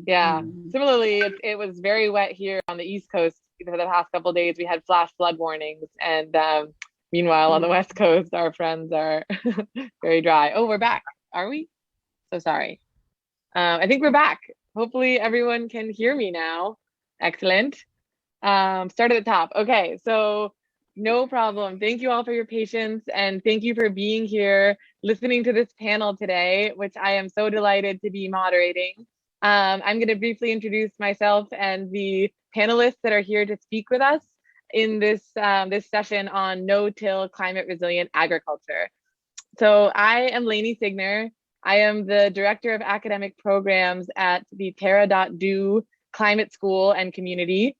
Yeah. Similarly, it was very wet here on the East Coast for the past couple of days. We had flash flood warnings, and meanwhile on the West Coast, our friends are very dry. Oh, we're back. Are we? So sorry. I think we're back. Hopefully everyone can hear me now. Excellent. Start at the top. Okay, so no problem. Thank you all for your patience, and thank you for being here, listening to this panel today, which I am so delighted to be moderating. I'm going to briefly introduce myself and the panelists that are here to speak with us in this session on no-till climate resilient agriculture. So I am Laney Siegner. I am the Director of Academic Programs at the Terra.do Climate School and Community.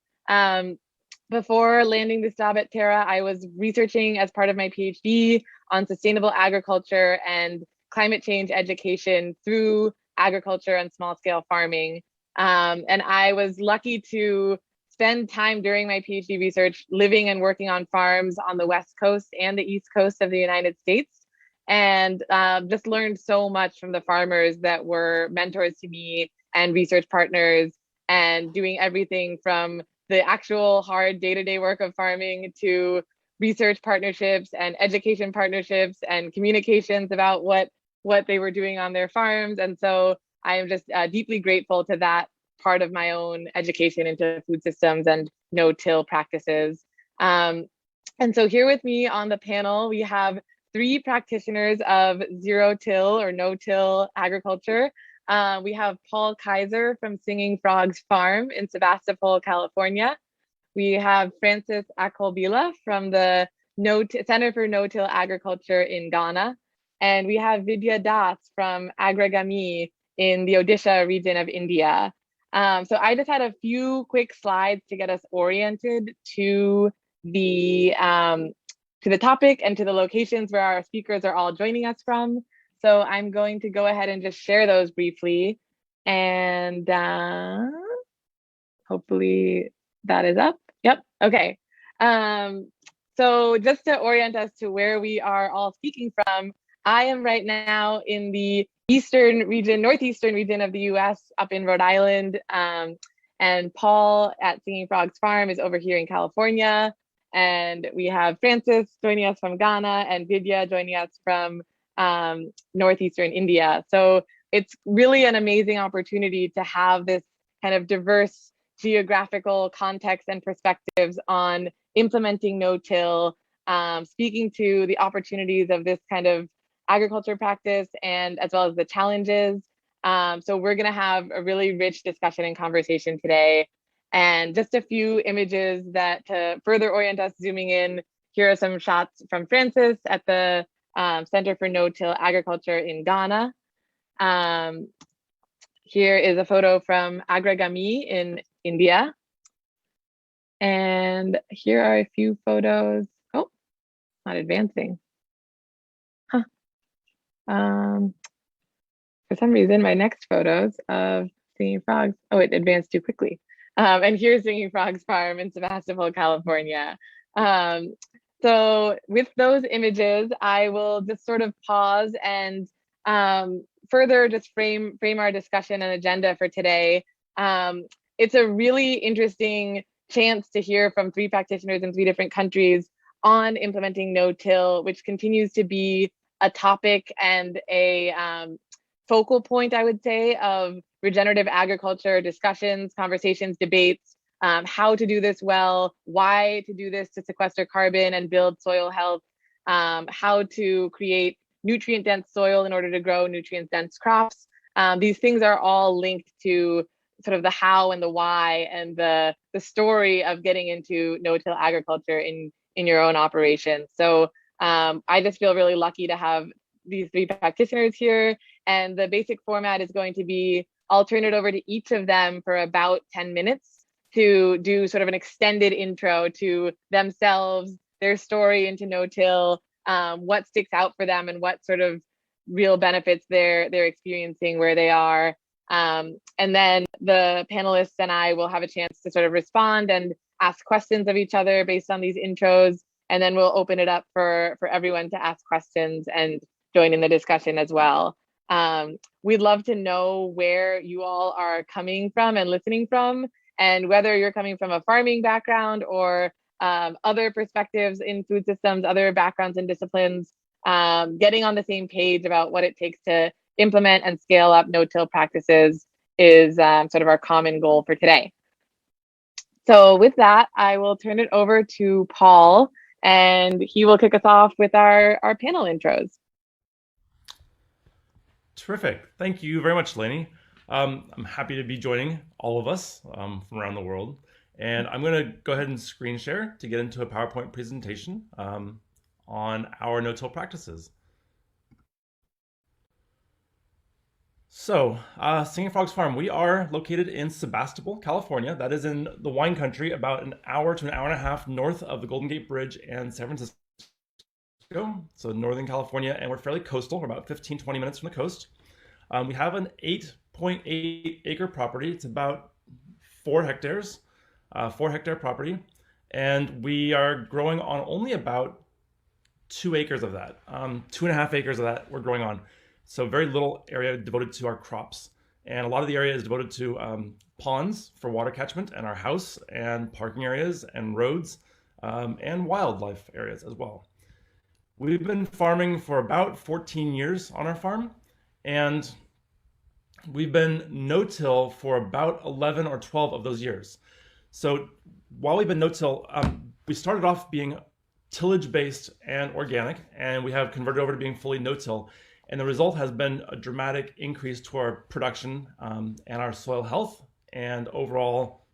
Before landing this job at Terra, I was researching as part of my PhD on sustainable agriculture and climate change education through agriculture and small scale farming. And I was lucky to spend time during my PhD research living and working on farms on the West Coast and the East Coast of the United States, and just learned so much from the farmers that were mentors to me and research partners, and doing everything from the actual hard day-to-day work of farming to research partnerships and education partnerships and communications about what they were doing on their farms. And so I am just deeply grateful to that part of my own education into food systems and no-till practices. And so here with me on the panel, we have 3 practitioners of zero-till or no-till agriculture. We have Paul Kaiser from Singing Frogs Farm in Sebastopol, California. We have Francis Akolbila from the Center for No-Till Agriculture in Ghana. And we have Vidhya Das from Agragamee in the Odisha region of India. So I just had a few quick slides to get us oriented to the topic and to the locations where our speakers are all joining us from. So I'm going to go ahead and just share those briefly, and hopefully that is up. Yep, okay. So just to orient us to where we are all speaking from, I am right now in the northeastern region of the US, up in Rhode Island, and Paul at Singing Frogs Farm is over here in California. And we have Francis joining us from Ghana and Vidhya joining us from northeastern India. So it's really an amazing opportunity to have this kind of diverse geographical context and perspectives on implementing no-till, speaking to the opportunities of this kind of agriculture practice, and as well as the challenges. So we're going to have a really rich discussion and conversation today. And just a few images that to further orient us, zooming in, here are some shots from Francis at the Center for No-Till Agriculture in Ghana. Here is a photo from Agragamee in India. And here are a few photos. Oh, not advancing. Huh. For some reason, my next photos of Singing Frogs, oh, it advanced too quickly. And here's Singing Frogs Farm in Sebastopol, California. So with those images, I will just sort of pause and further just frame our discussion and agenda for today, it's a really interesting chance to hear from 3 practitioners in 3 different countries on implementing no-till, which continues to be a topic and a focal point, I would say, of regenerative agriculture discussions, conversations, debates, how to do this well, why to do this to sequester carbon and build soil health, how to create nutrient-dense soil in order to grow nutrient-dense crops. These things are all linked to sort of the how and the why and the story of getting into no-till agriculture in your own operation. So I just feel really lucky to have these 3 practitioners here. And the basic format is going to be, I'll turn it over to each of them for about 10 minutes to do sort of an extended intro to themselves, their story into no-till, what sticks out for them and what sort of real benefits they're experiencing where they are. And then the panelists and I will have a chance to sort of respond and ask questions of each other based on these intros. And then we'll open it up for everyone to ask questions and join in the discussion as well. We'd love to know where you all are coming from and listening from, and whether you're coming from a farming background or other perspectives in food systems, other backgrounds and disciplines, getting on the same page about what it takes to implement and scale up no-till practices is sort of our common goal for today. So with that, I will turn it over to Paul, and he will kick us off with our panel intros. Terrific. Thank you very much, Laney. I'm happy to be joining all of us from around the world. And I'm going to go ahead and screen share to get into a PowerPoint presentation on our no-till practices. So, Singing Frogs Farm, we are located in Sebastopol, California. That is in the wine country, about an hour to an hour and a half north of the Golden Gate Bridge and San Francisco. So Northern California, and we're fairly coastal. We're about 15-20 minutes from the coast. We have an 8.8 acre property. It's about 4 hectares, 4-hectare property. And we are growing on only about 2 acres of that. 2.5 acres of that we're growing on. So very little area devoted to our crops. And a lot of the area is devoted to ponds for water catchment and our house and parking areas and roads and wildlife areas as well. We've been farming for about 14 years on our farm, and we've been no-till for about 11 or 12 of those years. So while we've been no-till, we started off being tillage-based and organic, and we have converted over to being fully no-till. And the result has been a dramatic increase to our production and our soil health and overall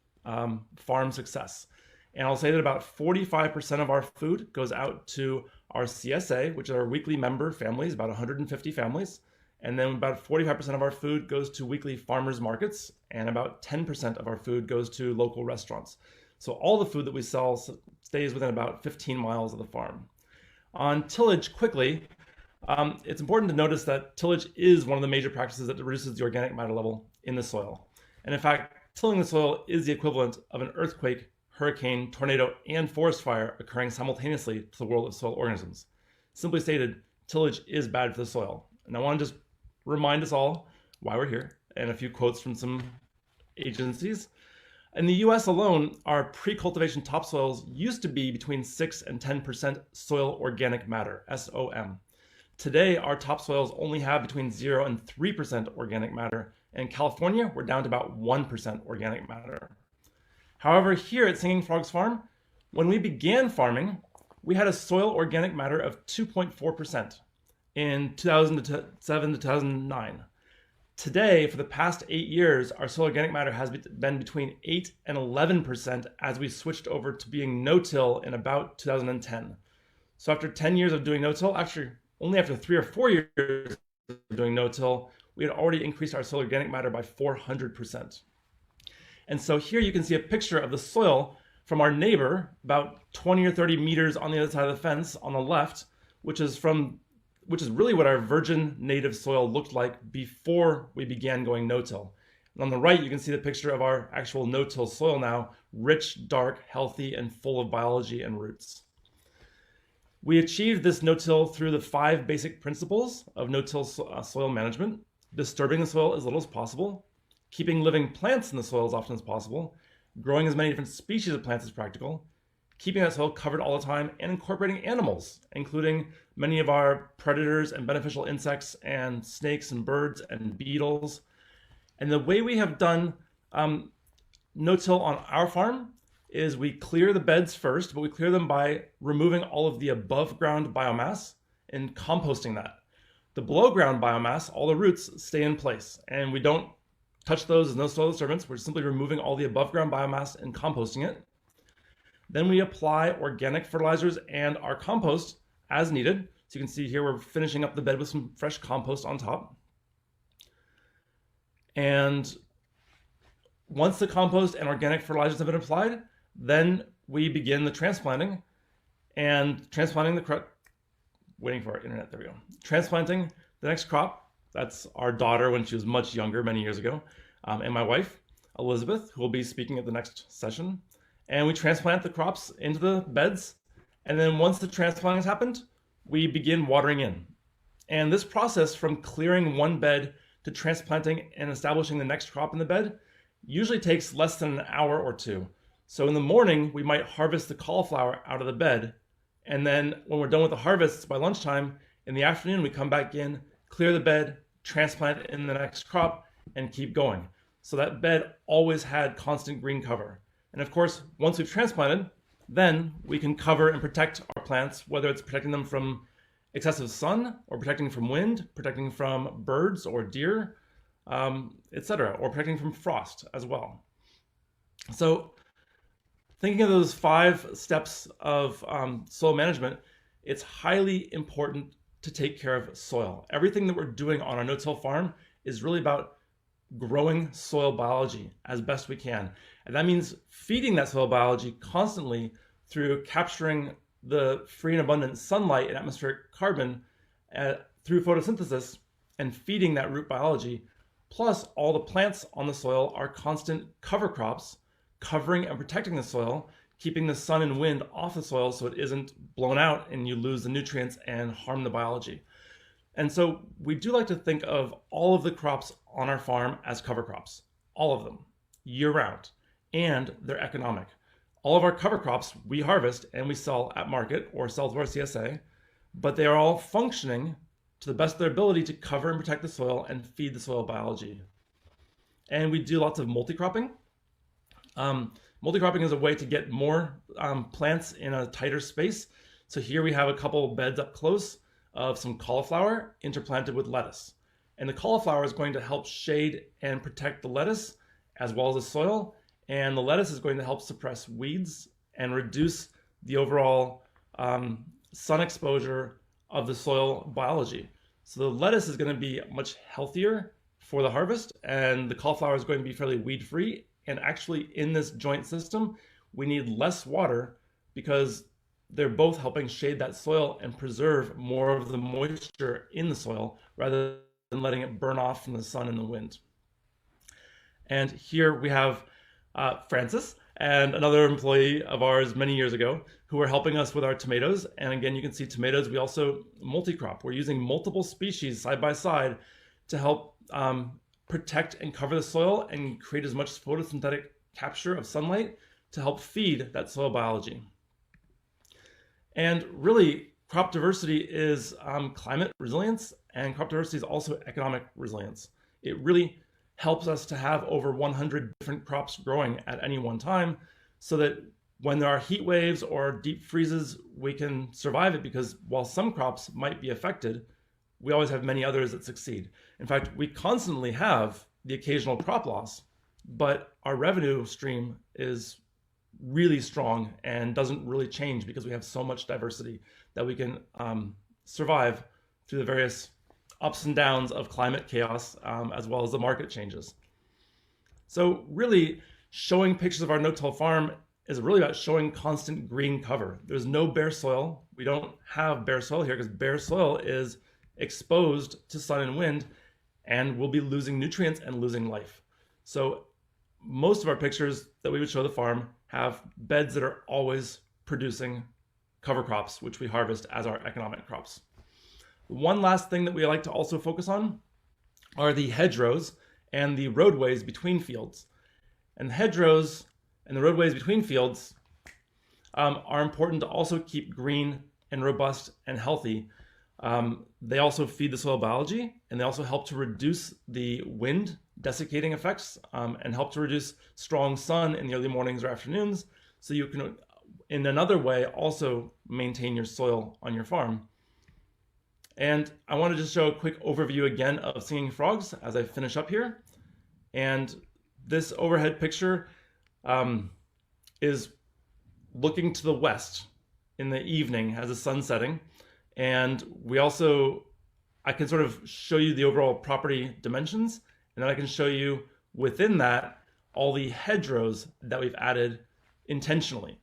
farm success. And I'll say that about 45% of our food goes out to our CSA, which are our weekly member families, about 150 families. And then about 45% of our food goes to weekly farmers markets, and about 10% of our food goes to local restaurants. So all the food that we sell stays within about 15 miles of the farm. On tillage, quickly, it's important to notice that tillage is one of the major practices that reduces the organic matter level in the soil. And in fact, tilling the soil is the equivalent of an earthquake, hurricane, tornado, and forest fire occurring simultaneously to the world of soil organisms. Simply stated, tillage is bad for the soil. And I want to just remind us all why we're here, and a few quotes from some agencies. In the US alone, our pre-cultivation topsoils used to be between 6 and 10% soil organic matter, SOM. Today, our topsoils only have between 0 and 3% organic matter. And in California, we're down to about 1% organic matter. However, here at Singing Frogs Farm, when we began farming, we had a soil organic matter of 2.4% in 2007 to 2009. Today, for the past 8 years, our soil organic matter has been between 8 and 11% as we switched over to being no-till in about 2010. So after 10 years of doing no-till, only after 3 or 4 years of doing no-till, we had already increased our soil organic matter by 400%. And so here you can see a picture of the soil from our neighbor, about 20 or 30 meters on the other side of the fence on the left, which is really what our virgin native soil looked like before we began going no-till. And on the right, you can see the picture of our actual no-till soil now, rich, dark, healthy, and full of biology and roots. We achieved this no-till through the 5 basic principles of no-till soil management. disturbing the soil as little as possible, keeping living plants in the soil as often as possible, growing as many different species of plants as practical, keeping that soil covered all the time, and incorporating animals, including many of our predators and beneficial insects and snakes and birds and beetles. And the way we have done no-till on our farm is we clear the beds first, but we clear them by removing all of the above ground biomass and composting that. The below ground biomass, all the roots, stay in place, and we don't touch those. There's no soil disturbance. We're simply removing all the above ground biomass and composting it. Then we apply organic fertilizers and our compost as needed. So you can see here we're finishing up the bed with some fresh compost on top. And once the compost and organic fertilizers have been applied, then we begin the transplanting and transplanting the crop. Waiting for our internet, there we go. Transplanting the next crop. That's our daughter when she was much younger, many years ago, and my wife, Elizabeth, who will be speaking at the next session. And we transplant the crops into the beds. And then once the transplanting has happened, we begin watering in. And this process from clearing one bed to transplanting and establishing the next crop in the bed usually takes less than an hour or two. So in the morning, we might harvest the cauliflower out of the bed. And then when we're done with the harvests by lunchtime, in the afternoon, we come back in, clear the bed, transplant in the next crop, and keep going. So that bed always had constant green cover. And of course, once we've transplanted, then we can cover and protect our plants, whether it's protecting them from excessive sun or protecting from wind, protecting from birds or deer, etc., or protecting from frost as well. So thinking of those 5 steps of soil management, it's highly important to take care of soil. Everything that we're doing on our no-till farm is really about growing soil biology as best we can. And that means feeding that soil biology constantly through capturing the free and abundant sunlight and atmospheric carbon through photosynthesis and feeding that root biology. Plus, all the plants on the soil are constant cover crops, covering and protecting the soil, keeping the sun and wind off the soil so it isn't blown out and you lose the nutrients and harm the biology. And so we do like to think of all of the crops on our farm as cover crops, all of them, year round, and they're economic. All of our cover crops we harvest and we sell at market or sell to our CSA, but they are all functioning to the best of their ability to cover and protect the soil and feed the soil biology. And we do lots of multi-cropping. Multi-cropping is a way to get more plants in a tighter space. So here we have a couple beds up close of some cauliflower interplanted with lettuce. And the cauliflower is going to help shade and protect the lettuce as well as the soil. And the lettuce is going to help suppress weeds and reduce the overall sun exposure of the soil biology. So the lettuce is going to be much healthier for the harvest, and the cauliflower is going to be fairly weed-free. And actually in this joint system, we need less water because they're both helping shade that soil and preserve more of the moisture in the soil rather than letting it burn off from the sun and the wind. And here we have Francis and another employee of ours many years ago who were helping us with our tomatoes. And again, you can see tomatoes, we also multi-crop. We're using multiple species side by side to help protect and cover the soil and create as much photosynthetic capture of sunlight to help feed that soil biology. And really, crop diversity is climate resilience, and crop diversity is also economic resilience. It really helps us to have over 100 different crops growing at any one time so that when there are heat waves or deep freezes, we can survive it, because while some crops might be affected, we always have many others that succeed. In fact, we constantly have the occasional crop loss, but our revenue stream is really strong and doesn't really change because we have so much diversity that we can survive through the various ups and downs of climate chaos, as well as the market changes. So really, showing pictures of our no-till farm is really about showing constant green cover. There's no bare soil. We don't have bare soil here because bare soil is exposed to sun and wind, and we'll be losing nutrients and losing life. So most of our pictures that we would show the farm have beds that are always producing cover crops, which we harvest as our economic crops. One last thing that we like to also focus on are the hedgerows and the roadways between fields. And the hedgerows and the roadways between fields are important to also keep green and robust and healthy. They also feed the soil biology, and they also help to reduce the wind desiccating effects and help to reduce strong sun in the early mornings or afternoons, so you can, in another way, also maintain your soil on your farm. And I want to just show a quick overview again of singing frogs as I finish up here. And this overhead picture is looking to the west in the evening as the sun's setting. And I can sort of show you the overall property dimensions, and then I can show you within that all the hedgerows that we've added intentionally.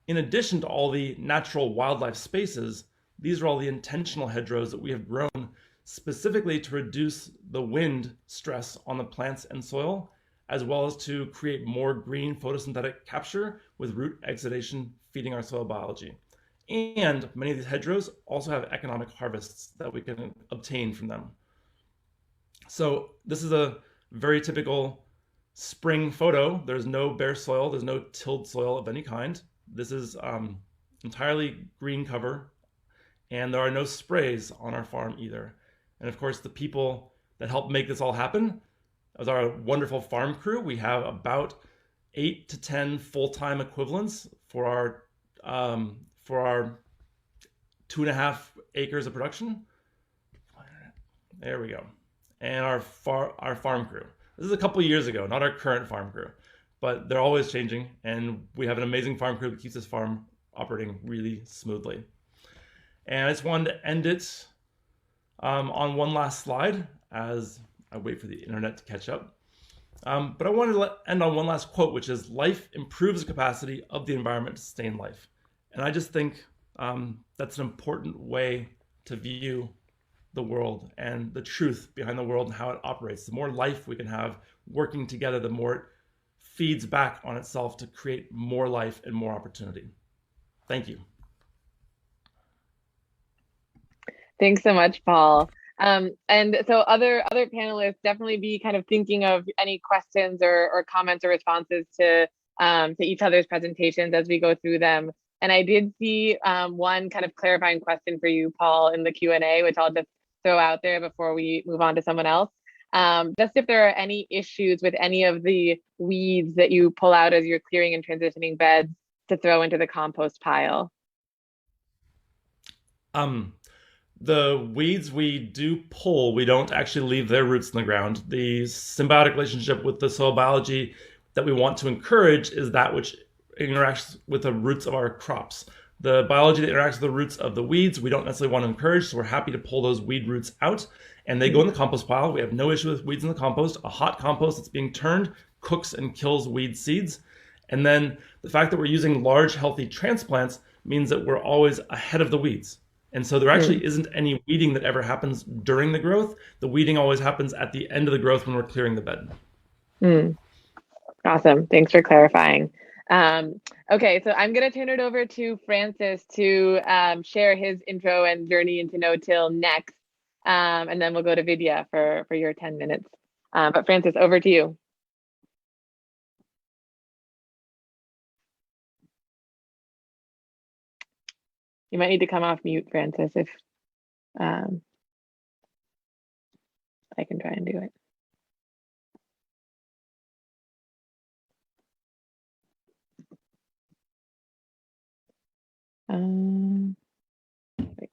In addition to all the natural wildlife spaces, these are all the intentional hedgerows that we have grown specifically to reduce the wind stress on the plants and soil, as well as to create more green photosynthetic capture with root exudation feeding our soil biology. And many of these hedgerows also have economic harvests that we can obtain from them. So this is a very typical spring photo. There's no bare soil, there's no tilled soil of any kind. This is entirely green cover, and there are no sprays on our farm either. And of course, the people that help make this all happen is our wonderful farm crew. We have about 8 to 10 full-time equivalents for our 2.5 acres of production. There we go. And our farm crew. This is a couple years ago, not our current farm crew, but they're always changing, and we have an amazing farm crew that keeps this farm operating really smoothly. And I just wanted to end it on one last slide as I wait for the internet to catch up. But I wanted to end on one last quote, which is, "Life improves the capacity of the environment to sustain life." And I just think that's an important way to view the world and the truth behind the world and how it operates. The more life we can have working together, the more it feeds back on itself to create more life and more opportunity. Thank you. Thanks so much, Paul. And so other panelists, definitely be kind of thinking of any questions or comments or responses to each other's presentations as we go through them. And I did see one kind of clarifying question for you, Paul, in the Q&A, which I'll just throw out there before we move on to someone else. Just if there are any issues with any of the weeds that you pull out as you're clearing and transitioning beds to throw into the compost pile. The weeds we do pull, we don't actually leave their roots in the ground. The symbiotic relationship with the soil biology that we want to encourage is that which interacts with the roots of our crops. The biology that interacts with the roots of the weeds, we don't necessarily want to encourage, so we're happy to pull those weed roots out, and they go in the compost pile. We have no issue with weeds in the compost. A hot compost that's being turned cooks and kills weed seeds. And then the fact that we're using large, healthy transplants means that we're always ahead of the weeds. And so there actually isn't any weeding that ever happens during the growth. The weeding always happens at the end of the growth when we're clearing the bed. Awesome. Thanks for clarifying. Okay, so I'm going to turn it over to Francis to share his intro and journey into no-till next. And then we'll go to Vidhya for your 10 minutes. But Francis, over to you. You might need to come off mute, Francis, if I can try and do it. Wait.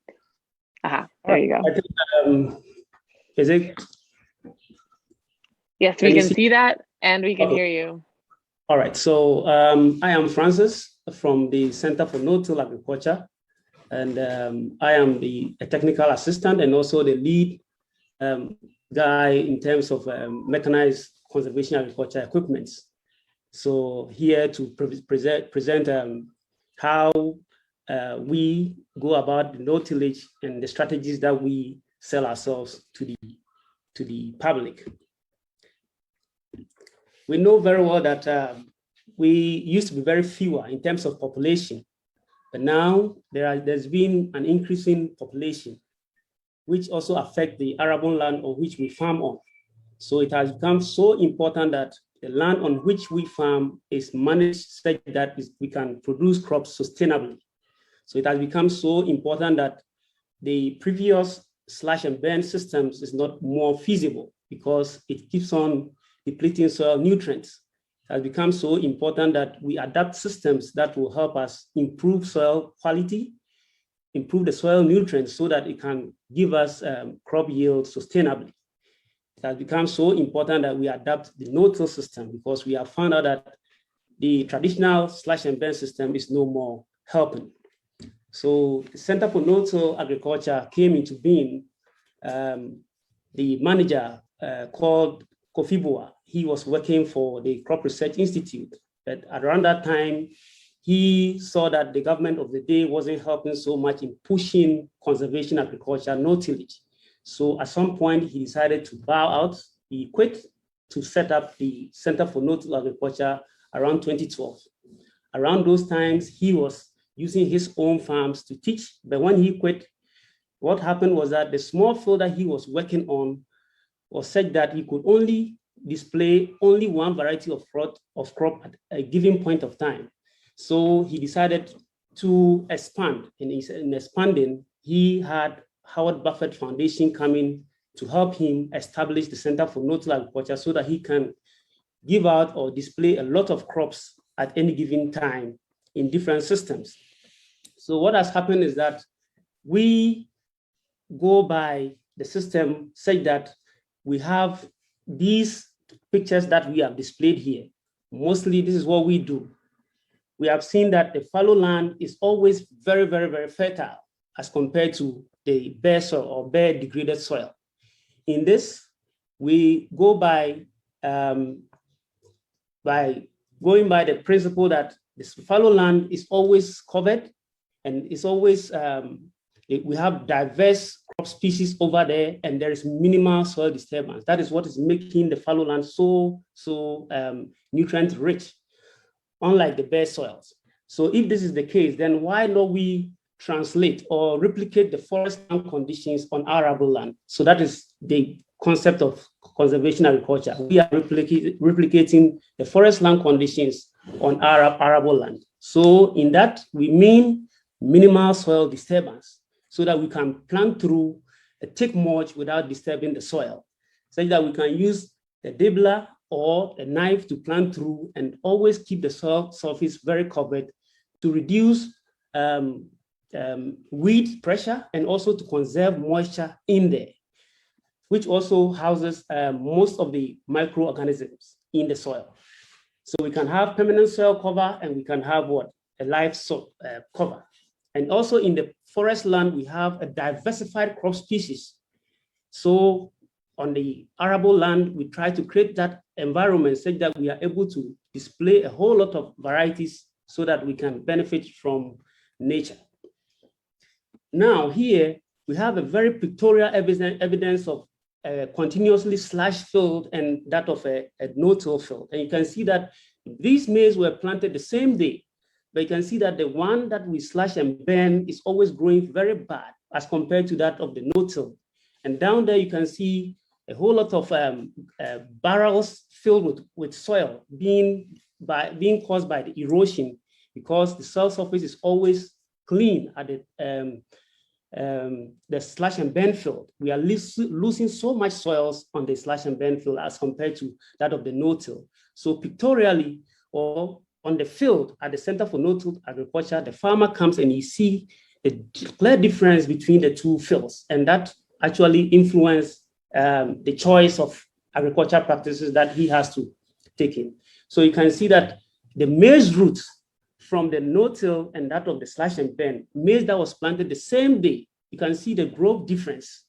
Aha, there you go. I think, is it? Yes, we can see that and we can hear you. All right, so I am Francis from the Center for No-Till Agriculture, and I am a technical assistant and also the lead guy in terms of mechanized conservation agriculture equipment. So here to present how we go about the no-tillage and the strategies that we sell ourselves to the public. We know very well that we used to be very fewer in terms of population, but now there's been an increasing population, which also affect the arable land on which we farm on. So it has become so important that the land on which we farm is managed such that we can produce crops sustainably. So it has become so important that the previous slash and burn systems is not more feasible because it keeps on depleting soil nutrients. It has become so important that we adapt systems that will help us improve soil quality, improve the soil nutrients so that it can give us crop yield sustainably. It has become so important that we adapt the no-till system because we have found out that the traditional slash and burn system is no more helping. So the Center for No-Till Agriculture came into being. The manager called Kofi Boa, he was working for the Crop Research Institute. But around that time, he saw that the government of the day wasn't helping so much in pushing conservation agriculture, no tillage. So at some point, he decided to bow out. He quit to set up the Center for No-Till Agriculture around 2012. Around those times, he was using his own farms to teach. But when he quit, what happened was that the small field that he was working on was such that he could only display only one variety of crop at a given point of time. So he decided to expand. And in expanding, he had Howard Buffett Foundation coming to help him establish the Center for No-Till Agriculture so that he can give out or display a lot of crops at any given time in different systems. So what has happened is that we go by the system such that we have these pictures that we have displayed here. Mostly this is what we do. We have seen that the fallow land is always very, very, very fertile as compared to the bare soil or bare degraded soil. In this, we go by going by the principle that this fallow land is always covered and it's always, we have diverse crop species over there and there is minimal soil disturbance. That is what is making the fallow land so nutrient rich, unlike the bare soils. So if this is the case, then why not we translate or replicate the forest land conditions on arable land? So that is the concept of conservation agriculture. We are replicating the forest land conditions on arable land. So in that, we mean minimal soil disturbance so that we can plant through a thick mulch without disturbing the soil, such that we can use the dibbler or a knife to plant through and always keep the soil surface very covered to reduce weed pressure and also to conserve moisture in there, which also houses most of the microorganisms in the soil. So we can have permanent soil cover and we can have what? A live soil cover. And also in the forest land, we have a diversified crop species. So on the arable land, we try to create that environment such that we are able to display a whole lot of varieties so that we can benefit from nature. Now here, we have a very pictorial evidence of a continuously slashed field and that of a no-till field. And you can see that these maize were planted the same day, but you can see that the one that we slash and burn is always growing very bad as compared to that of the no-till. And down there, you can see a whole lot of barrels filled with soil being caused by the erosion because the soil surface is always clean at the slash and burn field. We are losing so much soils on the slash and burn field as compared to that of the no-till. So pictorially, or on the field at the Center for No-Till Agriculture, the farmer comes and you see a clear difference between the two fields, and that actually influences the choice of agricultural practices that he has to take in. So you can see that the maize roots from the no-till and that of the slash and burn, maize that was planted the same day, you can see the growth difference.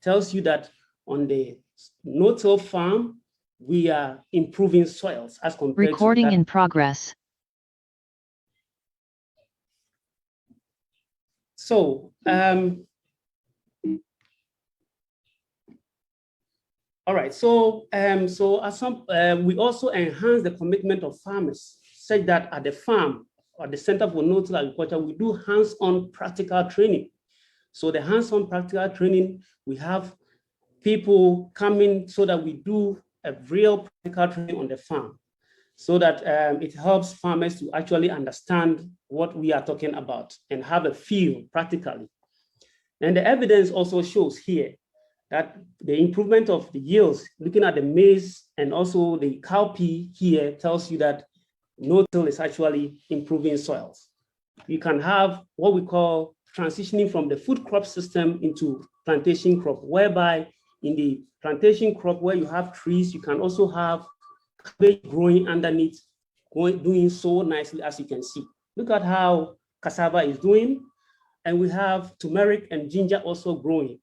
Tells you that on the no-till farm, we are improving soils as compared Recording to that. in progress. So, all right. So, we also enhance the commitment of farmers, such that at the farm, at the Center for No-Till Agriculture, we do hands-on practical training. So the hands-on practical training, we have people coming so that we do a real practical training on the farm, so that it helps farmers to actually understand what we are talking about and have a feel practically. And the evidence also shows here that the improvement of the yields, looking at the maize and also the cowpea here, tells you that no-till is actually improving soils. You can have what we call transitioning from the food crop system into plantation crop, whereby in the plantation crop where you have trees, you can also have cabbage growing underneath, doing so nicely as you can see. Look at how cassava is doing. And we have turmeric and ginger also growing.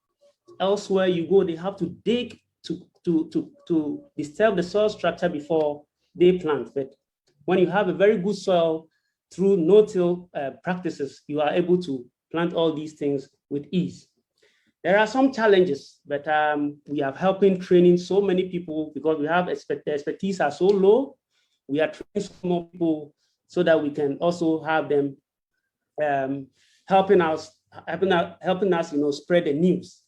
Elsewhere you go, they have to dig to disturb the soil structure before they plant. But when you have a very good soil through no-till practices, you are able to plant all these things with ease. There are some challenges, but we are helping training so many people because we have the expertise are so low. We are training some more people so that we can also have them helping us, spread the news.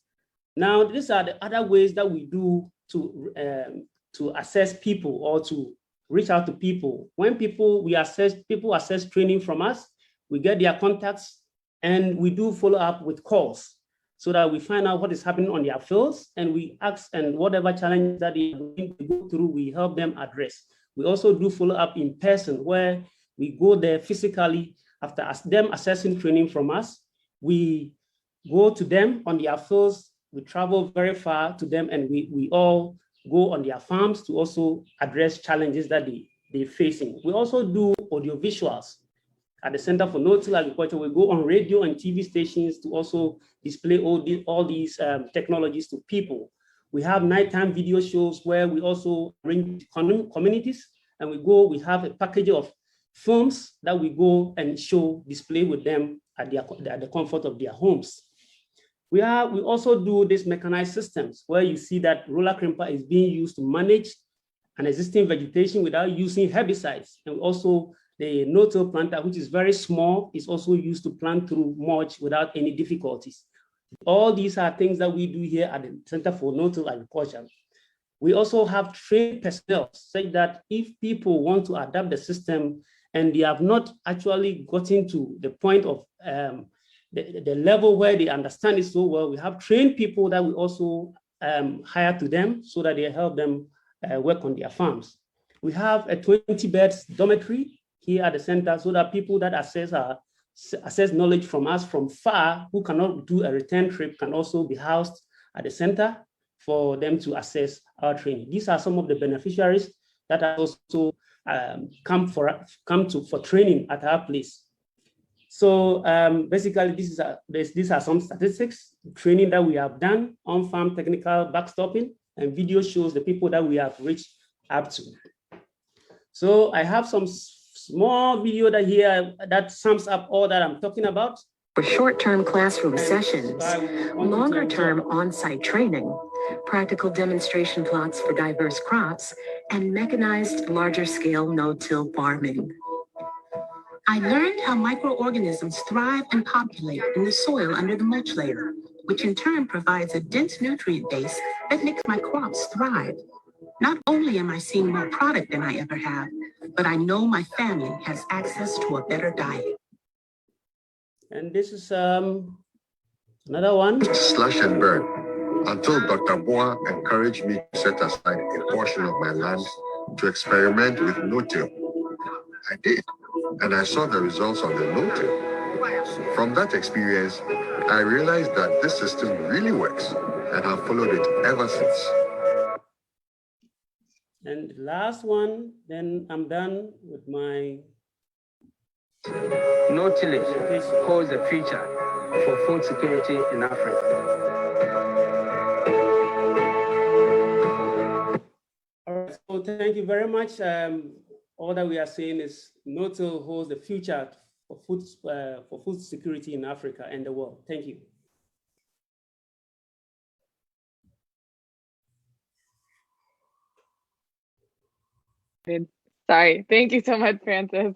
Now, these are the other ways that we do to assess people or to reach out to people. When people assess training from us, we get their contacts and we do follow up with calls so that we find out what is happening on their fields and we ask, and whatever challenge that they are going to go through, we help them address. We also do follow up in person where we go there physically. After them assessing training from us, we go to them on their fields. We travel very far to them and we all go on their farms to also address challenges that they're facing. We also do audio visuals. At the Center for No-Till Agriculture, we go on radio and TV stations to also display all these technologies to people. We have nighttime video shows where we also bring communities and we have a package of films that we go and display with them at the comfort of their homes. We also do these mechanized systems where you see that roller crimper is being used to manage an existing vegetation without using herbicides. And also the no-till planter, which is very small, is also used to plant through mulch without any difficulties. All these are things that we do here at the Center for No-Till Agriculture. We also have trained personnel such that if people want to adapt the system and they have not actually gotten to the point of the level where they understand it so well, we have trained people that we also hire to them so that they help them work on their farms. We have a 20-bed dormitory here at the center so that people that access knowledge from us from far who cannot do a return trip can also be housed at the center for them to access our training. These are some of the beneficiaries that are also come for training at our place. So basically, these are some statistics, training that we have done, on-farm technical backstopping, and video shows the people that we have reached up to. So I have some small video that sums up all that I'm talking about. For short-term classroom sessions, longer-term on-site training, practical demonstration plots for diverse crops, and mechanized larger-scale no-till farming. I learned how microorganisms thrive and populate in the soil under the mulch layer, which in turn provides a dense nutrient base that makes my crops thrive. Not only am I seeing more product than I ever have, but I know my family has access to a better diet. And this is another one. Slash and burn until Dr. Boa encouraged me to set aside a portion of my land to experiment with no-till. I did, and I saw the results of the no-till. From that experience, I realized that this system really works and have followed it ever since. And the last one, then I'm done with my... No-tillage holds the future for food security in Africa. All right, so thank you very much. All that we are saying is no-till holds the future for food security in Africa and the world. Thank you. Sorry, thank you so much, Francis.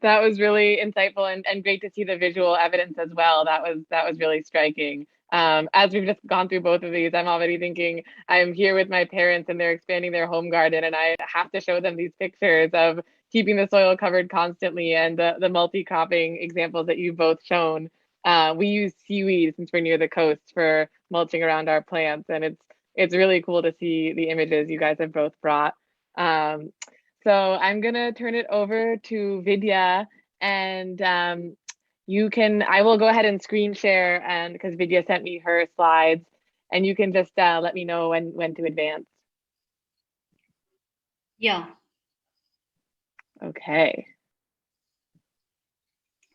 That was really insightful and great to see the visual evidence as well. That was really striking. As we've just gone through both of these, I'm already thinking I'm here with my parents and they're expanding their home garden, and I have to show them these pictures of keeping the soil covered constantly and the multi-cropping examples that you've both shown. We use seaweed since we're near the coast for mulching around our plants, and it's really cool to see the images you guys have both brought. So I'm gonna turn it over to Vidya, and I will go ahead and screen share, and because Vidya sent me her slides, and you can just let me know when to advance. Yeah. Okay.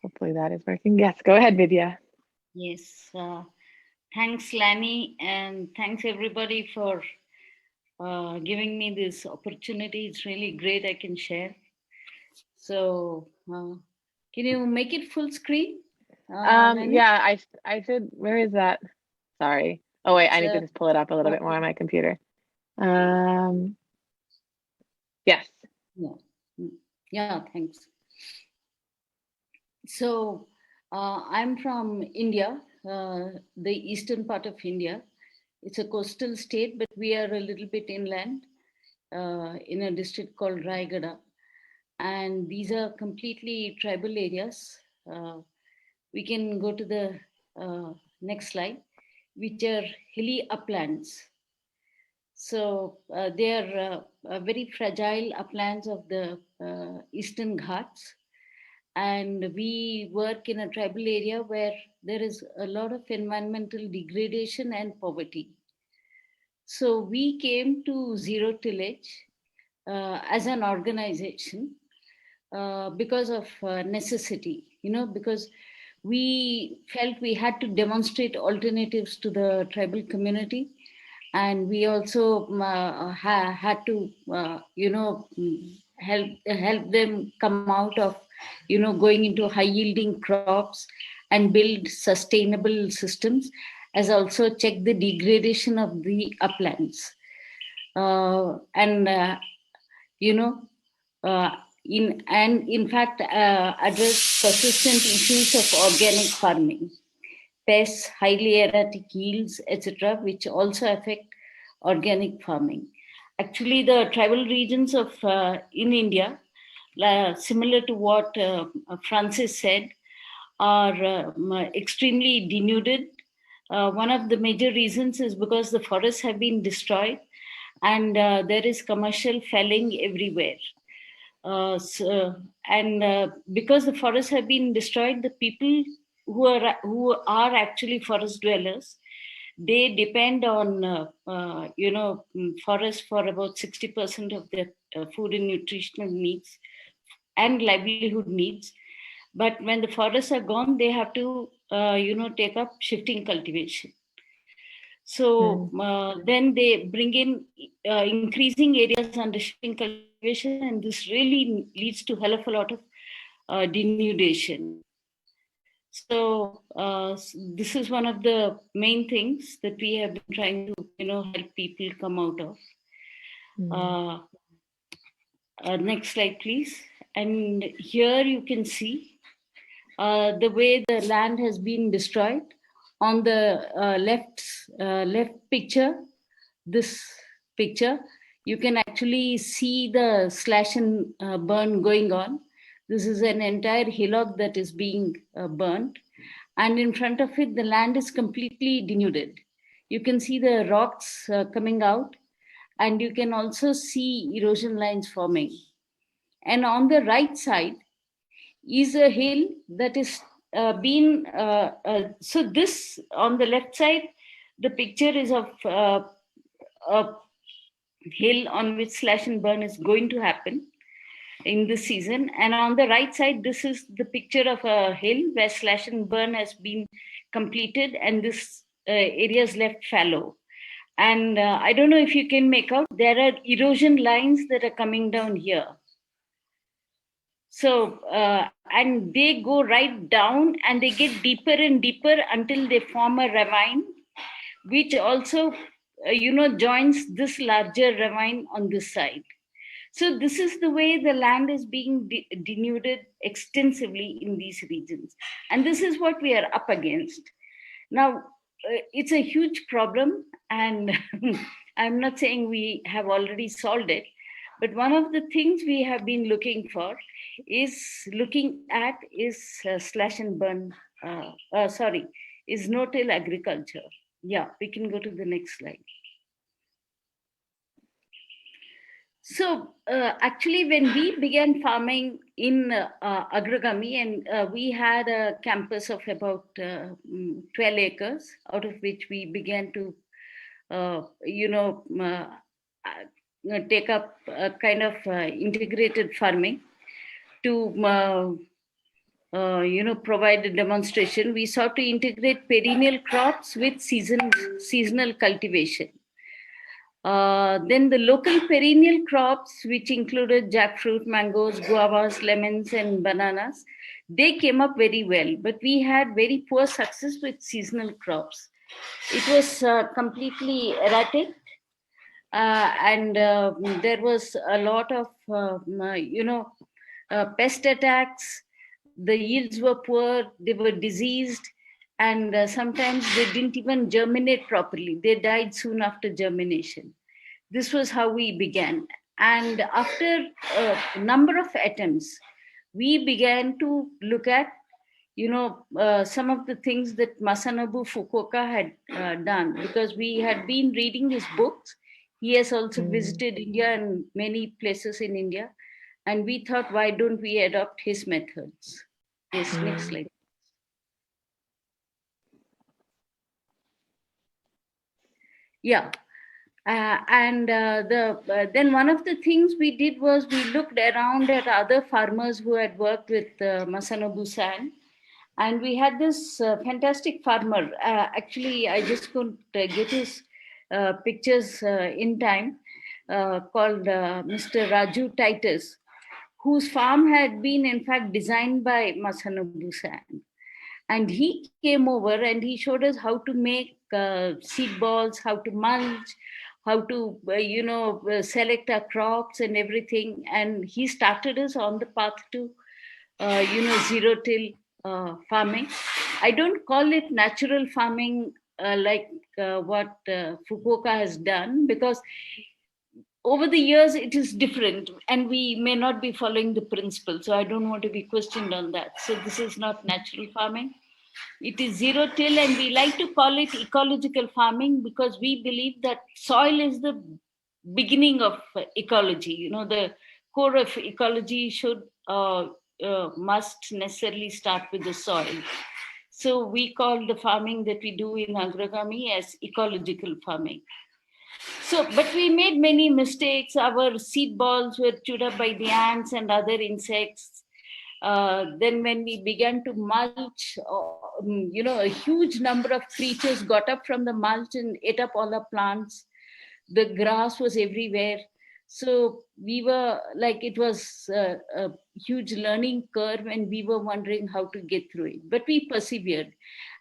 Hopefully that is working. Yes, go ahead, Vidya. Yes. Thanks, Laney, and thanks everybody for giving me this opportunity. It's really great I can share. So can you make it full screen? Yeah, I should, where is that? Sorry. Oh wait, I need to just pull it up a little bit more on my computer. Yes. Yeah, thanks. So I'm from India, the eastern part of India. It's a coastal state, but we are a little bit inland in a district called Raigada. And these are completely tribal areas. We can go to the next slide, which are hilly uplands. So they are very fragile uplands of the Eastern Ghats. And we work in a tribal area where there is a lot of environmental degradation and poverty. So we came to zero tillage as an organization because of necessity, because we felt we had to demonstrate alternatives to the tribal community. And we also had to, help them come out of, going into high yielding crops and build sustainable systems, as also check the degradation of the uplands. In fact, address persistent issues of organic farming, pests, highly erratic yields, etc., which also affect organic farming. Actually, the tribal regions of in India, similar to what Francis said, are extremely denuded. One of the major reasons is because the forests have been destroyed, and there is commercial felling everywhere. Because the forests have been destroyed, the people who are actually forest dwellers, they depend on forest for about 60% of their food and nutritional needs and livelihood needs. But when the forests are gone, they have to take up shifting cultivation. So then they bring in increasing areas under shifting cultivation, and this really leads to hell of a lot of denudation. So this is one of the main things that we have been trying to, help people come out of. Next slide, please. And here you can see the way the land has been destroyed. On the left picture, this picture, you can actually see the slash and burn going on. This is an entire hillock that is being burnt. And in front of it, the land is completely denuded. You can see the rocks coming out, and you can also see erosion lines forming. And on the right side is a hill that is so this, on the left side, the picture is of a hill on which slash and burn is going to happen in this season. And on the right side, this is the picture of a hill where slash and burn has been completed, and this area is left fallow. And I don't know if you can make out, there are erosion lines that are coming down here. So, and they go right down and they get deeper and deeper until they form a ravine, which also, joins this larger ravine on this side. So this is the way the land is being denuded extensively in these regions. And this is what we are up against. Now, it's a huge problem, and I'm not saying we have already solved it, but one of the things we have been looking for is slash and burn, is no-till agriculture. Yeah, we can go to the next slide. So actually, when we began farming in Agragamee, and we had a campus of about 12 acres, out of which we began to, take up a kind of integrated farming to, provide a demonstration. We sought to integrate perennial crops with seasonal cultivation. Then the local perennial crops, which included jackfruit, mangoes, guavas, lemons, and bananas, they came up very well. But we had very poor success with seasonal crops. It was completely erratic, and there was a lot of, pest attacks. The yields were poor, they were diseased, and sometimes they didn't even germinate properly. They died soon after germination. This was how we began. And after a number of attempts, we began to look at, some of the things that Masanobu Fukuoka had done, because we had been reading his books. He has also visited India and many places in India. And we thought, why don't we adopt his methods? Yes, next slide. Yeah. Then one of the things we did was we looked around at other farmers who had worked with Masanobu-san. And we had this fantastic farmer. Actually, I just couldn't get his pictures in time, called Mr. Raju Titus, whose farm had been, in fact, designed by Masanobu-san. And he came over and he showed us how to make seed balls, how to mulch, how to, select our crops and everything. And he started us on the path to, zero-till farming. I don't call it natural farming like what Fukuoka has done, because over the years it is different and we may not be following the principle. So I don't want to be questioned on that. So this is not natural farming. It is zero-till, and we like to call it ecological farming because we believe that soil is the beginning of ecology. The core of ecology must necessarily start with the soil. So we call the farming that we do in Agragamee as ecological farming. So, but we made many mistakes. Our seed balls were chewed up by the ants and other insects. Then when we began to mulch, a huge number of creatures got up from the mulch and ate up all our plants. The grass was everywhere. So we were like, it was a huge learning curve, and we were wondering how to get through it. But we persevered.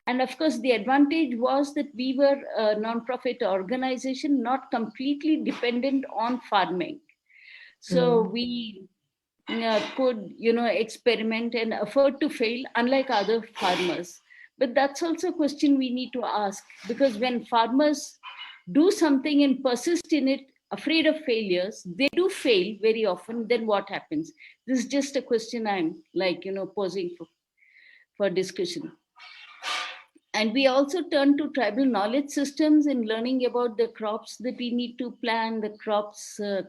And of course, the advantage was that we were a non-profit organization, not completely dependent on farming. So we could, experiment and afford to fail, unlike other farmers. But that's also a question we need to ask, because when farmers do something and persist in it, afraid of failures, they do fail very often. Then what happens? This is just a question I'm posing for discussion. And we also turn to tribal knowledge systems in learning about the crops that we need to plant, the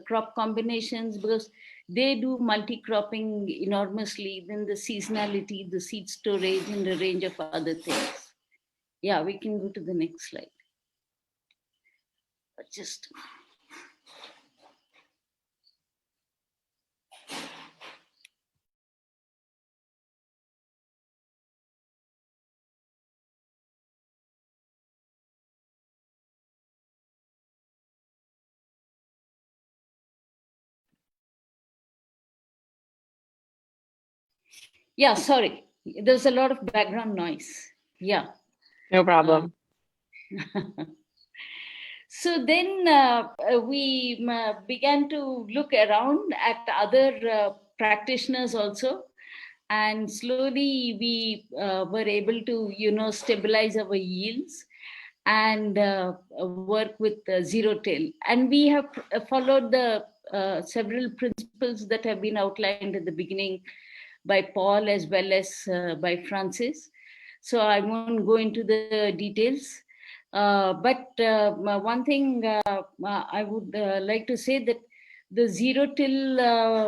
crop combinations, because they do multi-cropping enormously, then the seasonality, the seed storage, and a range of other things. Yeah, we can go to the next slide. Just... Yeah, sorry. There's a lot of background noise. Yeah. No problem. So then we began to look around at other practitioners also. And slowly we were able to, stabilize our yields. and work with zero till. And we have followed the several principles that have been outlined at the beginning by Paul as well as by Francis. So I won't go into the details. But one thing I would like to say that the zero till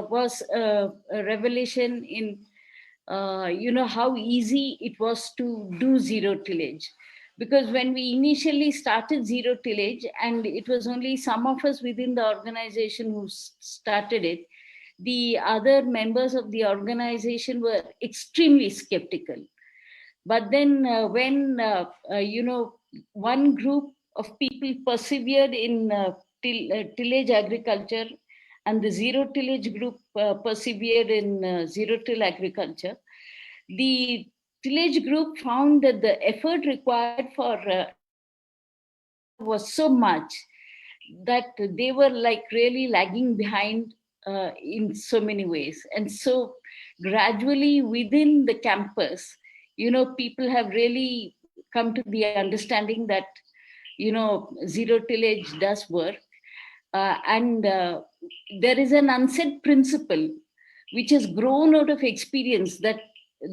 was a revelation in how easy it was to do zero tillage. Because when we initially started zero tillage, and it was only some of us within the organization who started it, the other members of the organization were extremely skeptical. But then when, one group of people persevered in tillage agriculture, and the zero tillage group persevered in zero till agriculture, the tillage group found that the effort required for was so much that they were like really lagging behind in so many ways. And so gradually within the campus, people have really come to the understanding that, zero tillage does work. And there is an unsaid principle which has grown out of experience that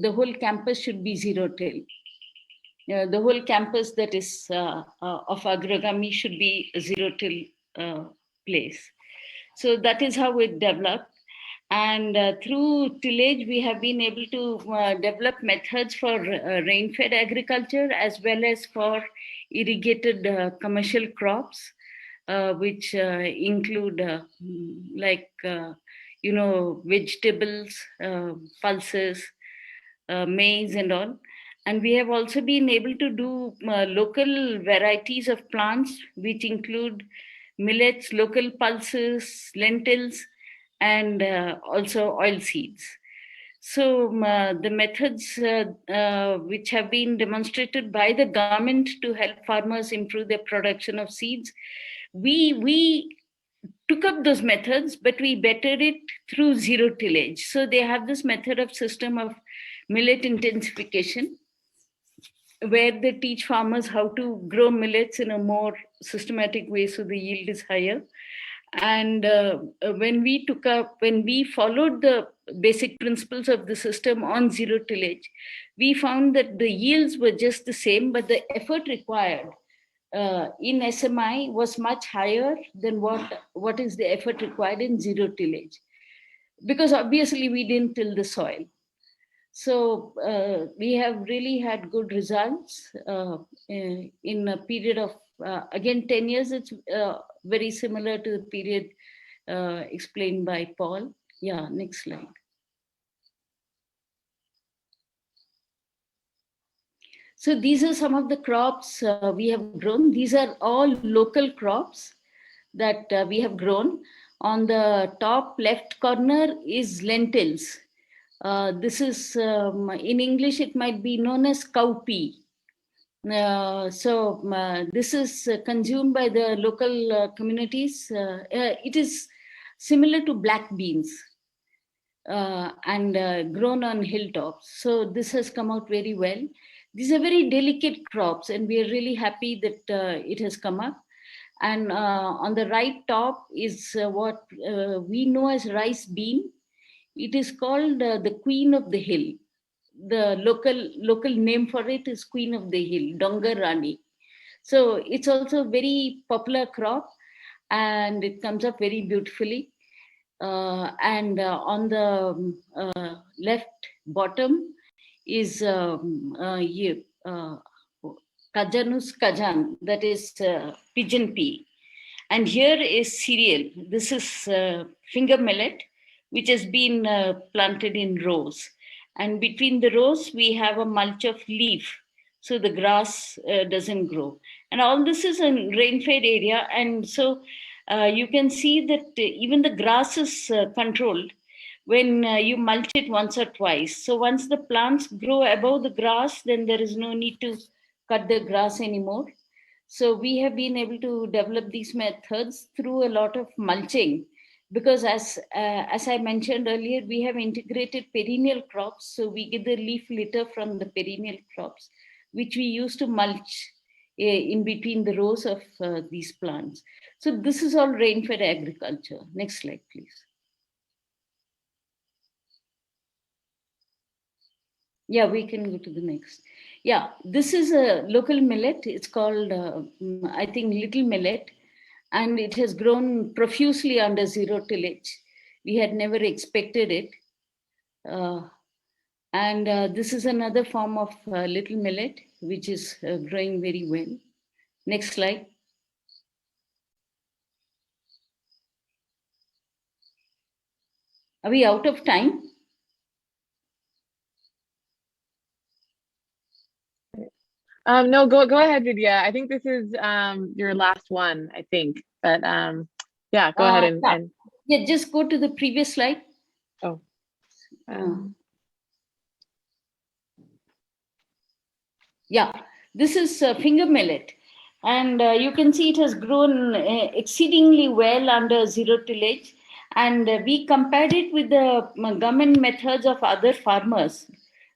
the whole campus should be zero till. The whole campus that is of Agragamee should be a zero till place. So that is how it developed. And through tillage, we have been able to develop methods for rain-fed agriculture as well as for irrigated commercial crops, which include vegetables, pulses, maize and all. And we have also been able to do local varieties of plants, which include millets, local pulses, lentils, and also oil seeds. So the methods which have been demonstrated by the government to help farmers improve their production of seeds, we took up those methods, but we bettered it through zero tillage. So they have this method of system of millet intensification, where they teach farmers how to grow millets in a more systematic way so the yield is higher. And when we followed the basic principles of the system on zero tillage, we found that the yields were just the same, but the effort required in SMI was much higher than what is the effort required in zero tillage, because obviously we didn't till the soil. So we have really had good results in a period of, again, 10 years. It's very similar to the period explained by Paul. Yeah, next slide. So these are some of the crops we have grown. These are all local crops that we have grown. On the top left corner is lentils. This is, in English, it might be known as cowpea. This is consumed by the local communities. It is similar to black beans and grown on hilltops. So this has come out very well. These are very delicate crops, and we are really happy that it has come up. And on the right top is what we know as rice bean. It is called the Queen of the Hill. The local name for it is Queen of the Hill, Dongar Rani. So it's also a very popular crop, and it comes up very beautifully. And on the left bottom is Kajanus Kajan, that is pigeon pea. And here is cereal. This is finger millet, which has been planted in rows. And between the rows, we have a mulch of leaf, so the grass doesn't grow. And all this is a rain-fed area. And so you can see that even the grass is controlled when you mulch it once or twice. So once the plants grow above the grass, then there is no need to cut the grass anymore. So we have been able to develop these methods through a lot of mulching, because as I mentioned earlier, we have integrated perennial crops. So we get the leaf litter from the perennial crops, which we use to mulch in between the rows of these plants. So this is all rain-fed agriculture. Next slide, please. Yeah, we can go to the next. Yeah, this is a local millet. It's called, I think, little millet, and it has grown profusely under zero tillage. We had never expected it. And this is another form of little millet, which is growing very well. Next slide. Are we out of time? No, go ahead, Vidhya. I think this is your last one, I think. But yeah, go ahead and yeah, just go to the previous slide. Oh. Yeah, this is finger millet. And you can see it has grown exceedingly well under zero tillage. And we compared it with the government methods of other farmers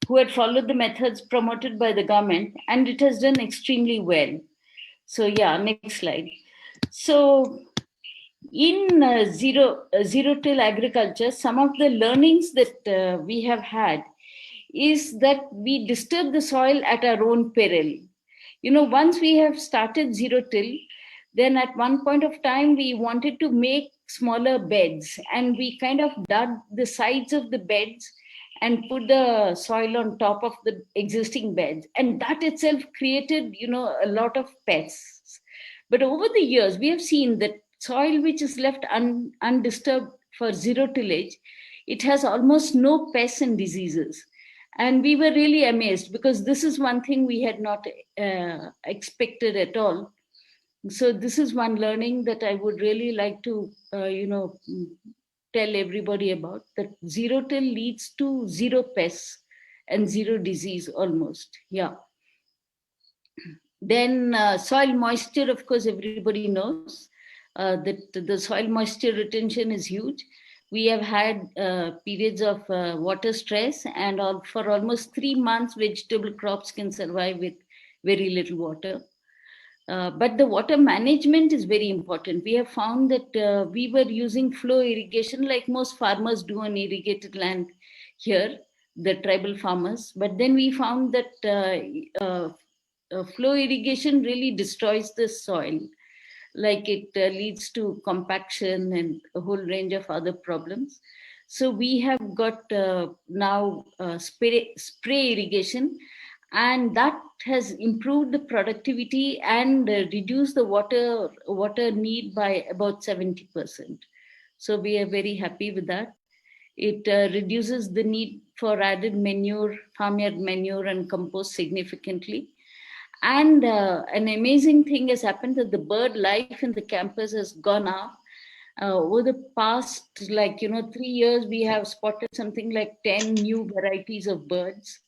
who had followed the methods promoted by the government, and it has done extremely well. So yeah, next slide. So in zero till agriculture, some of the learnings that we have had is that we disturb the soil at our own peril. You know, once we have started zero till, then at one point of time we wanted to make smaller beds, and we kind of dug the sides of the beds and put the soil on top of the existing beds, and that itself created, you know, a lot of pests. But over the years we have seen that soil which is left undisturbed for zero tillage, it has almost no pests and diseases. And we were really amazed, because this is one thing we had not expected at all. So this is one learning that I would really like to, tell everybody about, that zero till leads to zero pests and zero disease almost. Yeah. Then soil moisture, of course, everybody knows that the soil moisture retention is huge. We have had periods of water stress, and for almost 3 months, vegetable crops can survive with very little water. But the water management is very important. We have found that we were using flow irrigation like most farmers do on irrigated land here, the tribal farmers. But then we found that flow irrigation really destroys the soil. Like it leads to compaction and a whole range of other problems. So we have got now spray irrigation, and that has improved the productivity and reduced the water need by about 70%. So we are very happy with that. It reduces the need for added manure, farmyard manure and compost significantly. And an amazing thing has happened, that the bird life in the campus has gone up. Over the past, 3 years, we have spotted something like 10 new varieties of birds,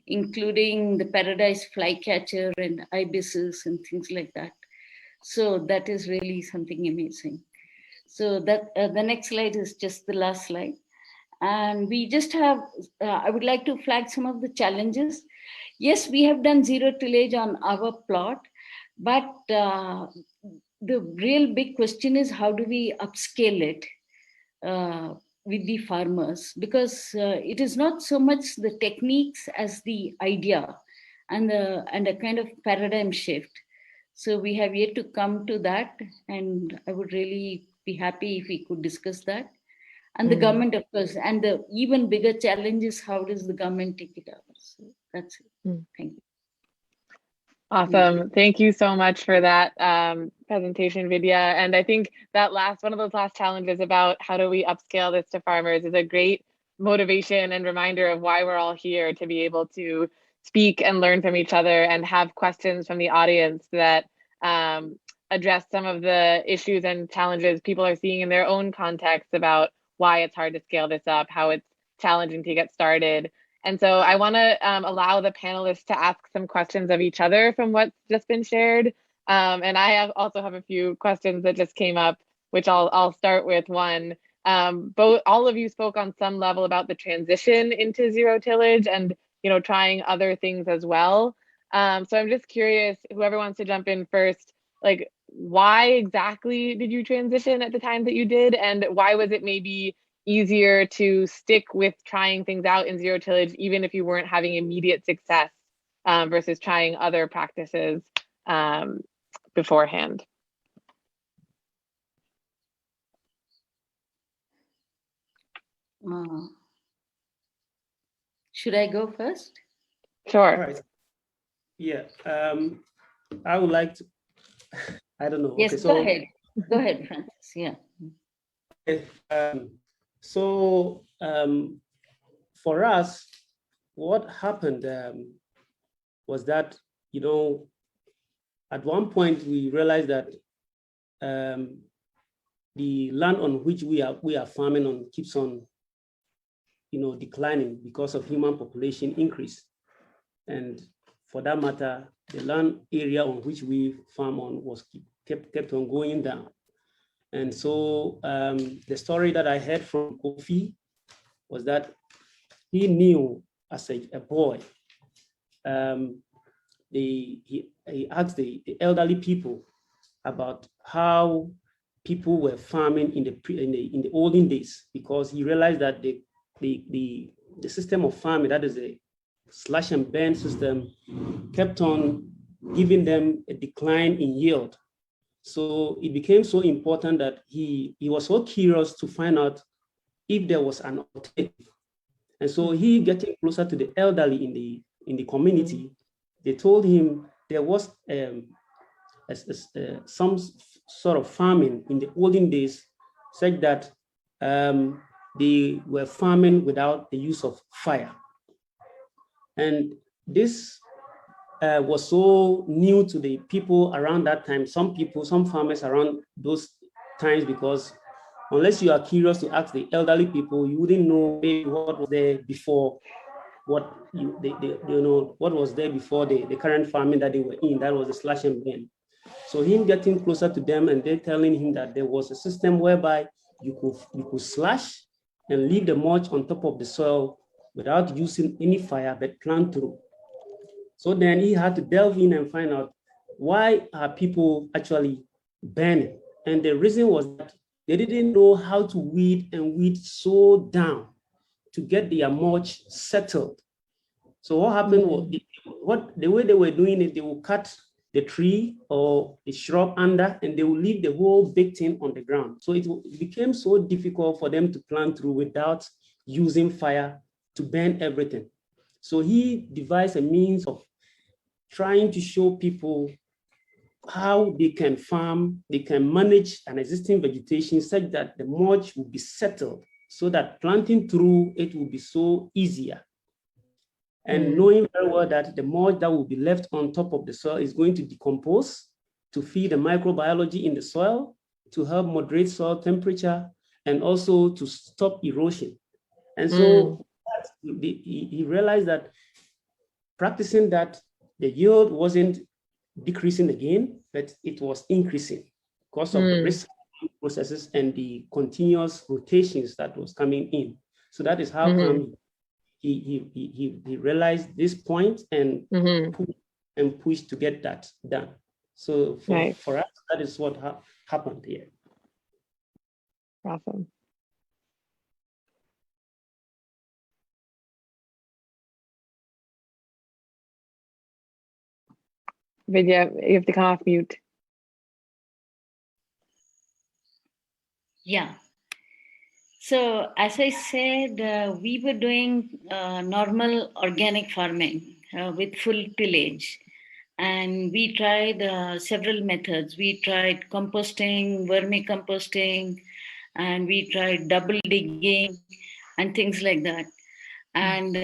including the paradise flycatcher and ibises and things like that. So that is really something amazing. So that the next slide is just the last slide. And we just have, I would like to flag some of the challenges. Yes, we have done zero tillage on our plot, but the real big question is, how do we upscale it with the farmers? Because it is not so much the techniques as the idea and a kind of paradigm shift. So we have yet to come to that, and I would really be happy if we could discuss that. And the government, of course, and the even bigger challenge is, how does the government take it up? So that's it. Thank you. Awesome. Thank you so much for that presentation, Vidhya. And I think that one of those last challenges about how do we upscale this to farmers is a great motivation and reminder of why we're all here, to be able to speak and learn from each other and have questions from the audience that address some of the issues and challenges people are seeing in their own context about why it's hard to scale this up, how it's challenging to get started. And so I want to allow the panelists to ask some questions of each other from what's just been shared. And I also have a few questions that just came up, which I'll start with one. All of you spoke on some level about the transition into zero tillage and trying other things as well. So I'm just curious, whoever wants to jump in first, like, why exactly did you transition at the time that you did? And why was it maybe easier to stick with trying things out in zero tillage, even if you weren't having immediate success, versus trying other practices beforehand? Should I go first? Sure. All right. Yeah. I would like to, I don't know. Yes, okay, go ahead. Go ahead, Francis. Yeah. For us, what happened was that, at one point we realized that the land on which we are farming on keeps on, declining because of human population increase. And for that matter, the land area on which we farm on was kept on going down. And so the story that I heard from Kofi was that he knew as a boy, he asked the elderly people about how people were farming in the olden days, because he realized that the system of farming, that is a slash and burn system, kept on giving them a decline in yield. So it became so important that he was so curious to find out if there was an alternative. And so he, getting closer to the elderly in the community, they told him there was some sort of farming in the olden days, such that they were farming without the use of fire. And this was so new to the people around that time, some farmers around those times, because unless you are curious to ask the elderly people, you wouldn't know what was there before, what was there before the current farming that they were in, that was the slash and burn. So him getting closer to them and they telling him that there was a system whereby you could slash and leave the mulch on top of the soil without using any fire, but plant through. So then he had to delve in and find out, why are people actually burning? And the reason was that they didn't know how to weed so down to get their mulch settled. So what happened was, the way they were doing it, they would cut the tree or the shrub under, and they would leave the whole big thing on the ground. So it became so difficult for them to plant through without using fire to burn everything. So he devised a means of trying to show people how they can farm, they can manage an existing vegetation such that the mulch will be settled, so that planting through it will be so easier. And knowing very well that the mulch that will be left on top of the soil is going to decompose to feed the microbiology in the soil, to help moderate soil temperature, and also to stop erosion. And so he realized that practicing that, the yield wasn't decreasing again, but it was increasing because of the risk processes and the continuous rotations that was coming in. So that is how come he realized this point and pushed to get that done. So for us, that is what happened here. Awesome. Vidhya, you have to come off mute. Yeah. So as I said, we were doing normal organic farming with full tillage. And we tried several methods. We tried composting, vermicomposting, and we tried double digging and things like that. And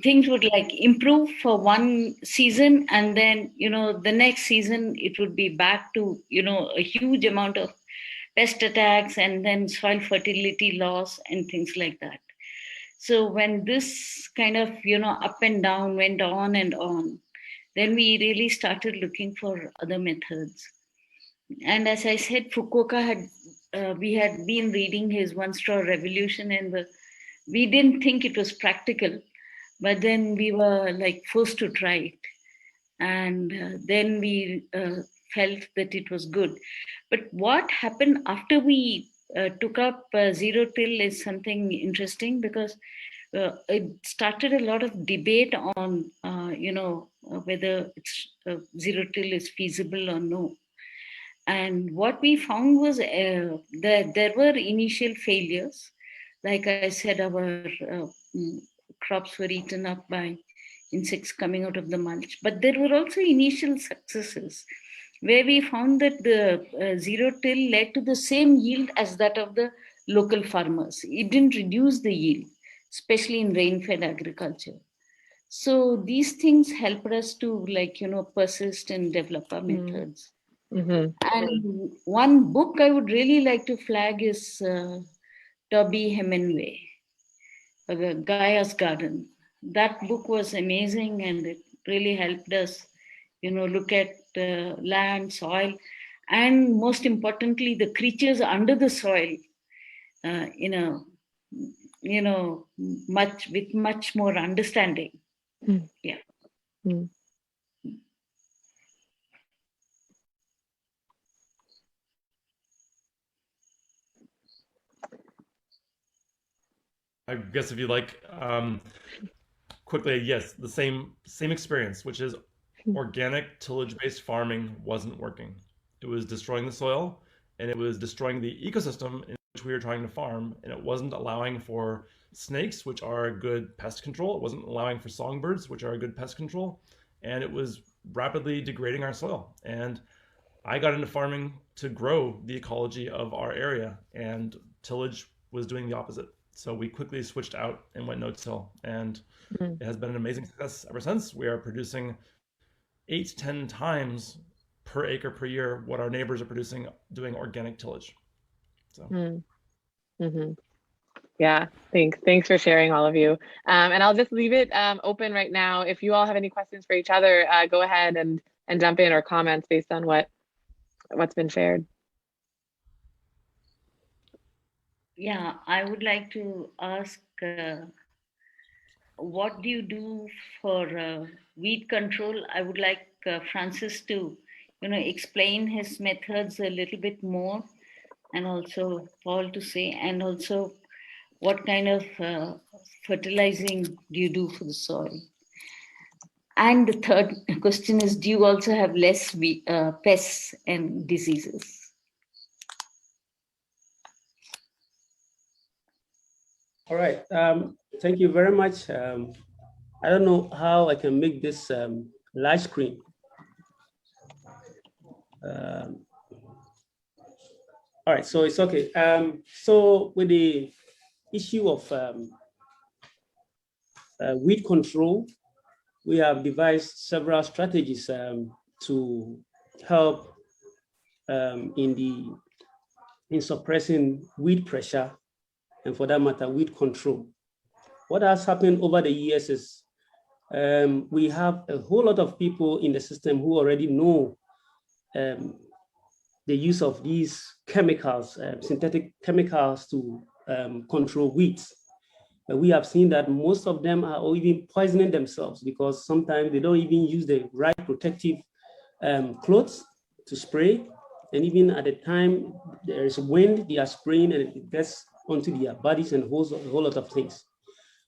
things would like improve for one season, and then the next season it would be back to a huge amount of pest attacks and then soil fertility loss and things like that. So when this kind of up and down went on and on, then we really started looking for other methods. And as I said, Fukuoka we had been reading his One Straw Revolution, and we didn't think it was practical, but then we were like forced to try it. and then we felt that it was good. But what happened after we took up zero till is something interesting, because it started a lot of debate on, whether it's, zero till is feasible or no. And what we found was that there were initial failures. Like I said, our crops were eaten up by insects coming out of the mulch. But there were also initial successes where we found that the zero till led to the same yield as that of the local farmers. It didn't reduce the yield, especially in rain-fed agriculture. So these things helped us to, persist and develop our methods. Mm-hmm. And one book I would really like to flag is Toby Hemingway, Gaia's Garden. That book was amazing, and it really helped us, look at land, soil, and most importantly, the creatures under the soil, much more understanding. Mm. Yeah. Mm. I guess if you like, quickly, yes, the same experience, which is organic tillage-based farming wasn't working. It was destroying the soil, and it was destroying the ecosystem in which we were trying to farm, and it wasn't allowing for snakes, which are a good pest control. It wasn't allowing for songbirds, which are a good pest control, and it was rapidly degrading our soil. And I got into farming to grow the ecology of our area, and tillage was doing the opposite. So we quickly switched out and went no-till, and it has been an amazing success ever since. We are producing 8 to 10 times per acre per year what our neighbors are producing doing organic tillage. So. Mm-hmm. Yeah, thanks for sharing, all of you. And I'll just leave it open right now. If you all have any questions for each other, go ahead and jump in, or comments based on what's been shared. Yeah, I would like to ask, what do you do for weed control? I would like Francis to, explain his methods a little bit more, and also Paul to say, and also what kind of fertilizing do you do for the soil? And the third question is, do you also have less pests and diseases? All right. Thank you very much. I don't know how I can make this large screen. All right, so it's okay. So with the issue of weed control, we have devised several strategies to help in suppressing weed pressure, and for that matter, weed control. What has happened over the years is we have a whole lot of people in the system who already know the use of these chemicals, synthetic chemicals, to control weeds. But we have seen that most of them are even poisoning themselves, because sometimes they don't even use the right protective clothes to spray. And even at the time there is wind, they are spraying and it gets onto their bodies and a whole lot of things.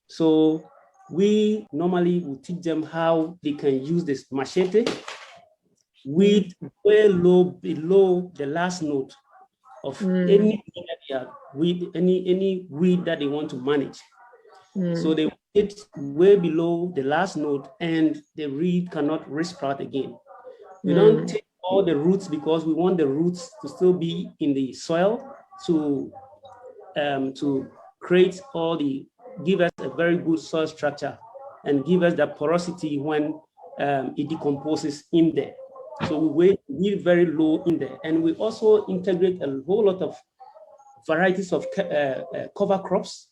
So we normally will teach them how they can use this machete, weed way low below the last note of any weed, any weed that they want to manage. So they hit way below the last note, and the weed cannot resprout again. We don't take all the roots, because we want the roots to still be in the soil to create give us a very good soil structure and give us the porosity when it decomposes in there. So we weed very low in there, and we also integrate a whole lot of varieties of cover crops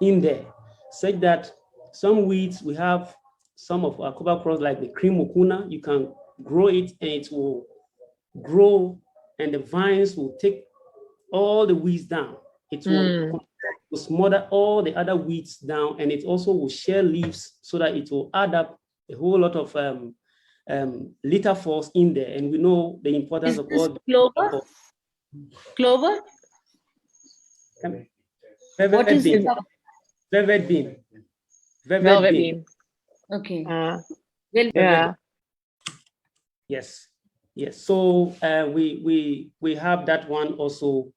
in there, such that some weeds, we have some of our cover crops like the cream mucuna. You can grow it and it will grow, and the vines will take all the weeds down. It will smother all the other weeds down, and it also will share leaves so that it will add up a whole lot of litter falls in there, and we know the importance of all. Clover? Clover? What is it? Velvet bean. Velvet bean. Okay. Yeah. Yes. So we have that one also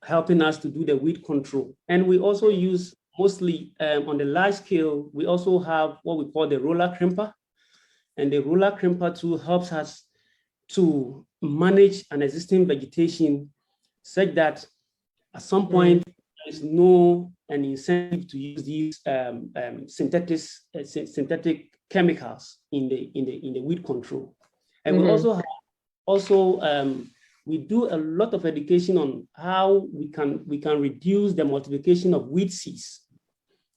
helping us to do the weed control, and we also use mostly on the large scale. We also have what we call the roller crimper, and the roller crimper tool helps us to manage an existing vegetation such that at some point there is no an incentive to use these synthetic chemicals in the weed control. And we also have we do a lot of education on how we can reduce the multiplication of weed seeds.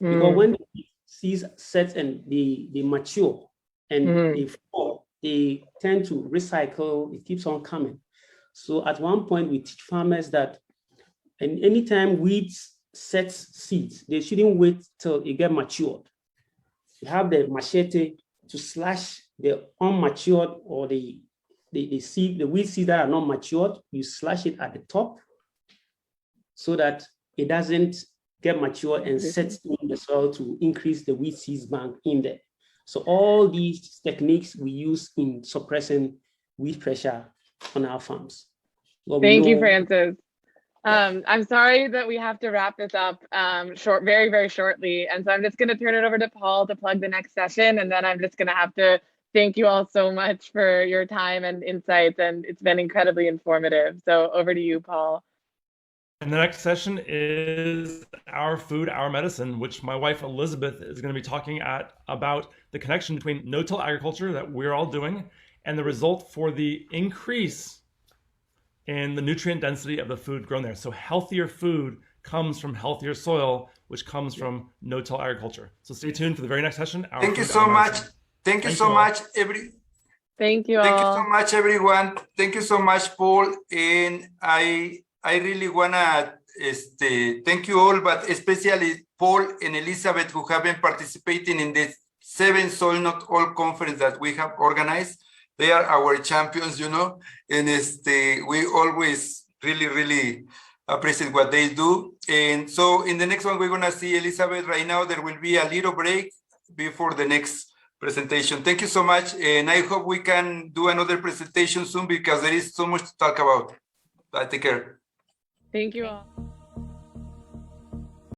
Because when the seeds set and they mature and they fall, they tend to recycle, it keeps on coming. So at one point we teach farmers that anytime weeds set seeds, they shouldn't wait till it get matured. You have the machete to slash the unmatured or the weed seeds that are not matured. You slash it at the top so that it doesn't get mature and set in the soil to increase the weed seeds bank in there. So all these techniques we use in suppressing weed pressure on our farms. Thank you, Francis. I'm sorry that we have to wrap this up very, very shortly. And so I'm just going to turn it over to Paul to plug the next session. And then I'm just going to have to thank you all so much for your time and insights. And it's been incredibly informative. So over to you, Paul. And the next session is Our Food, Our Medicine, which my wife Elizabeth is going to be talking about the connection between no-till agriculture that we're all doing and the result for the increase in the nutrient density of the food grown there. So healthier food comes from healthier soil, which comes from no-till agriculture. So stay tuned for the very next session. Thank you so much. Thank you so much, Thank you all. Thank you so much, everyone. Thank you so much, Paul. And I really wanna thank you all, but especially Paul and Elizabeth, who have been participating in the 7 Soil Not All conference that we have organized. They are our champions, you know, and we always really appreciate what they do. And so in the next one, we're gonna see Elizabeth right now. There will be a little break before the next presentation. Thank you so much. And I hope we can do another presentation soon because there is so much to talk about. Bye, take care. Thank you all.